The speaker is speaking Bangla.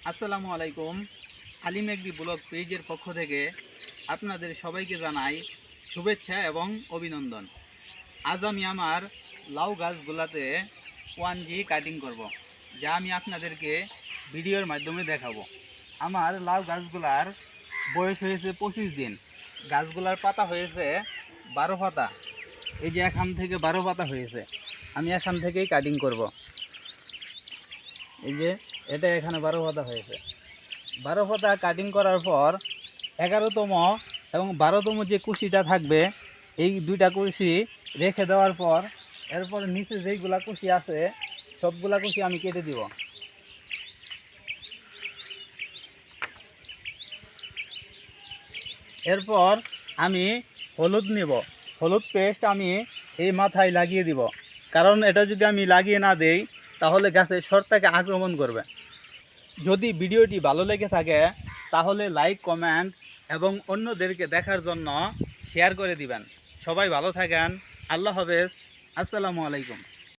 আসসালামু আলাইকুম। আলিম এগ্রি ব্লগ পেজের পক্ষ থেকে আপনাদের সবাইকে জানাই শুভেচ্ছা এবং অভিনন্দন। আজ আমি আমার লাউ গাছগুলাতে 1G কাটিং করব, যা আমি আপনাদেরকে ভিডিওর মাধ্যমে দেখাবো। আমার লাউ গাছগুলার বয়স হয়েছে 25 দিন। গাছগুলার পাতা হয়েছে 12 পাতা। এই যে এখান থেকে 12 পাতা হয়েছে, আমি এখান থেকেই কাটিং করব। এই যে এটা এখানে 12 পাতা হয়েছে। 12 পাতা কাটিং করার পর 11তম এবং 12তম যে কুশিটা থাকবে, এই দুইটা কুশি রেখে দেওয়ার পর এরপর নিচে যেইগুলা কুশি আছে সবগুলা কুশি আমি কেটে দিব। এরপর আমি হলুদ নিব, হলুদ পেস্ট আমি এই মাথায় লাগিয়ে দিব, কারণ এটা যদি আমি লাগিয়ে না দেই তাহলে গাছের শর্টটাকে আক্রমণ করবে। যদি ভিডিওটি ভালো লেগে থাকে তাহলে লাইক, কমেন্ট এবং অন্যদেরকে দেখার জন্য শেয়ার করে দিবেন। সবাই ভালো থাকেন। আল্লাহ হাফেজ। আসসালামু আলাইকুম।